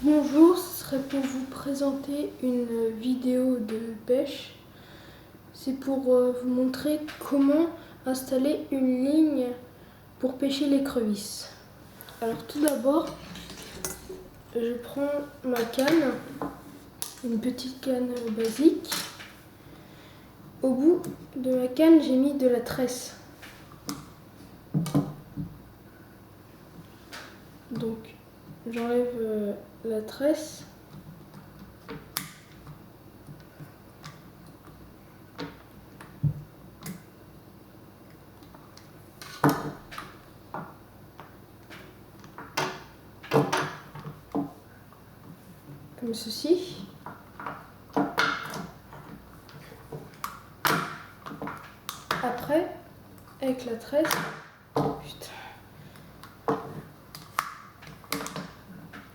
Bonjour, ce serait pour vous présenter une vidéo de pêche. C'est pour vous montrer comment installer une ligne pour pêcher l'écrevisse. Alors tout d'abord, je prends ma canne, une petite canne basique. Au bout de ma canne, j'ai mis de la tresse. Donc j'enlève la tresse. Comme ceci. Après, avec la tresse,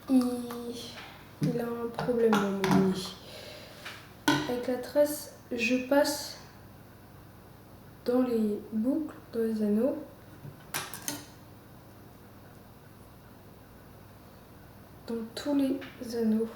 il a un problème mon mini. Avec la tresse, je passe dans les boucles, dans les anneaux. Dans tous les anneaux.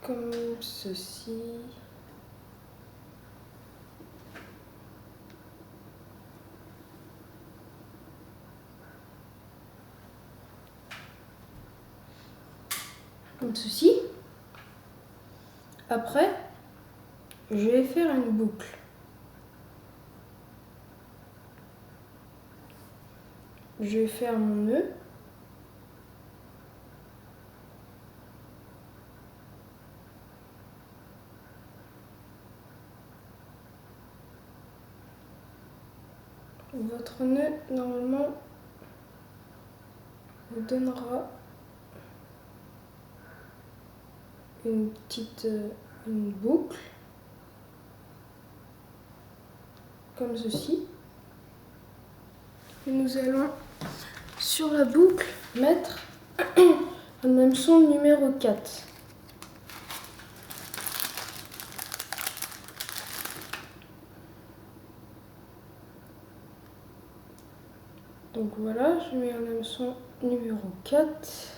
Comme ceci. Comme ceci. Après, je vais faire une boucle. Je vais faire mon nœud. Votre nœud, normalement, vous donnera une petite une boucle, comme ceci. Et nous allons, sur la boucle, mettre un hameçon numéro 4. Donc voilà, je mets un hameçon numéro 4.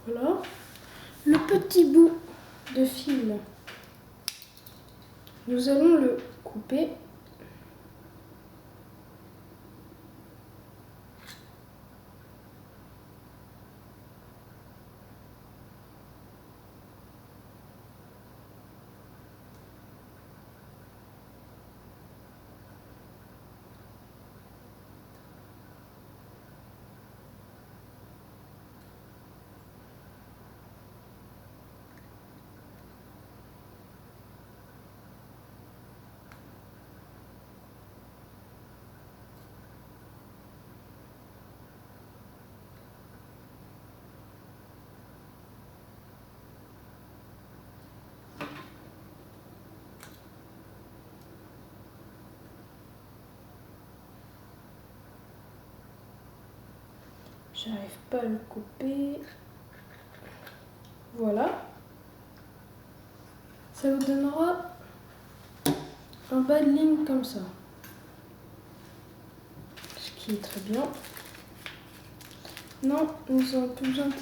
Voilà. Le petit bout de fil, nous allons le couper. J'arrive pas à le couper. Voilà. Ça vous donnera un bas de ligne comme ça. Ce qui est très bien. Non, nous avons plus besoin de...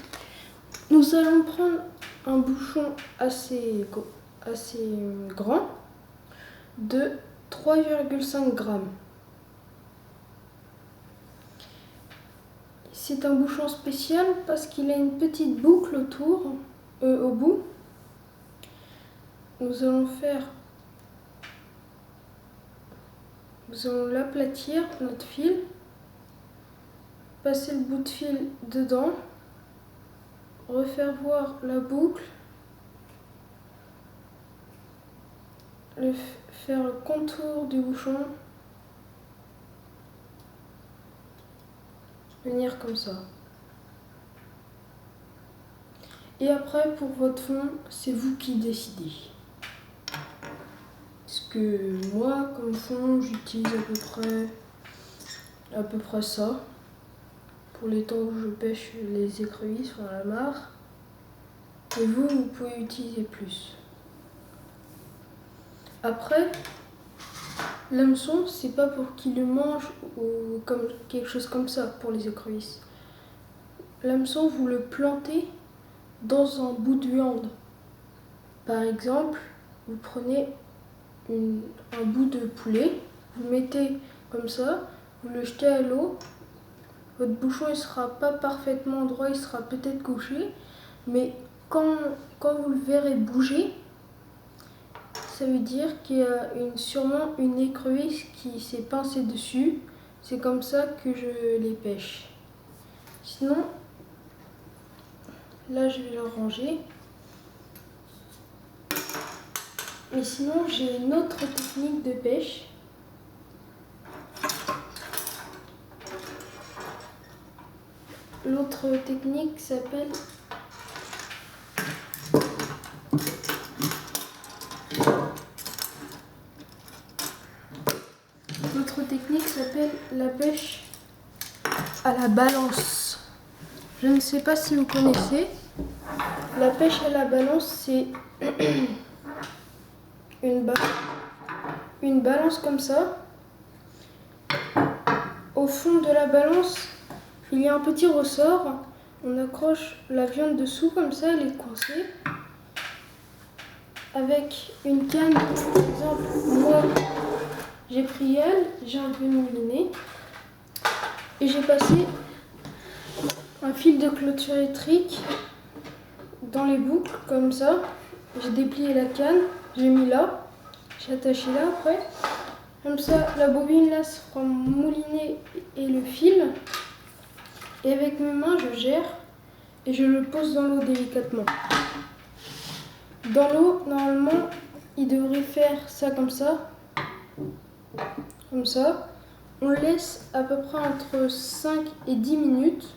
Nous allons prendre un bouchon assez grand de 3,5 grammes. C'est un bouchon spécial parce qu'il a une petite boucle autour, au bout. Nous allons l'aplatir, notre fil, passer le bout de fil dedans, refaire voir la boucle, faire le contour du bouchon, venir comme ça. Et après, pour votre fond, c'est vous qui décidez. Parce que moi, comme fond, j'utilise à peu près ça. Pour les temps où je pêche les écrevisses sur la mare. Et vous pouvez utiliser plus. Après, l'hameçon, c'est pas pour qu'il le mange ou comme quelque chose comme ça pour les écrevisses. L'hameçon, vous le plantez dans un bout de viande. Par exemple, vous prenez un bout de poulet, vous le mettez comme ça, vous le jetez à l'eau. Votre bouchon il sera pas parfaitement droit, il sera peut-être gaucher, mais quand vous le verrez bouger, ça veut dire qu'il y a sûrement une écrevisse qui s'est pincée dessus. C'est comme ça que je les pêche. Sinon, là je vais le ranger. Mais sinon, j'ai une autre technique de pêche. L'autre technique s'appelle la pêche à la balance. Je ne sais pas si vous connaissez. La pêche à la balance, c'est une balance comme ça. Au fond de la balance, il y a un petit ressort. On accroche la viande dessous comme ça, elle est coincée. Avec une canne, par exemple, moi j'ai pris elle, j'ai enlevé mon moulinet et j'ai passé un fil de clôture électrique dans les boucles comme ça. J'ai déplié la canne, j'ai mis là, j'ai attaché là après. Comme ça, la bobine là sera mon moulinet et le fil. Et avec mes mains, je gère et je le pose dans l'eau délicatement. Dans l'eau, normalement, il devrait faire ça comme ça. Comme ça. On le laisse à peu près entre 5 et 10 minutes.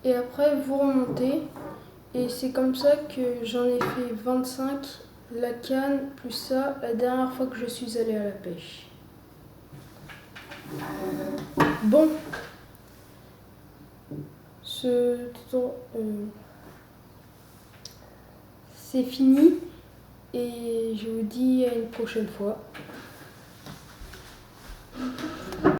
Et après, vous remontez. Et c'est comme ça que j'en ai fait 25, la canne, plus ça, la dernière fois que je suis allée à la pêche. Bon. C'est fini. Et je vous dis à une prochaine fois.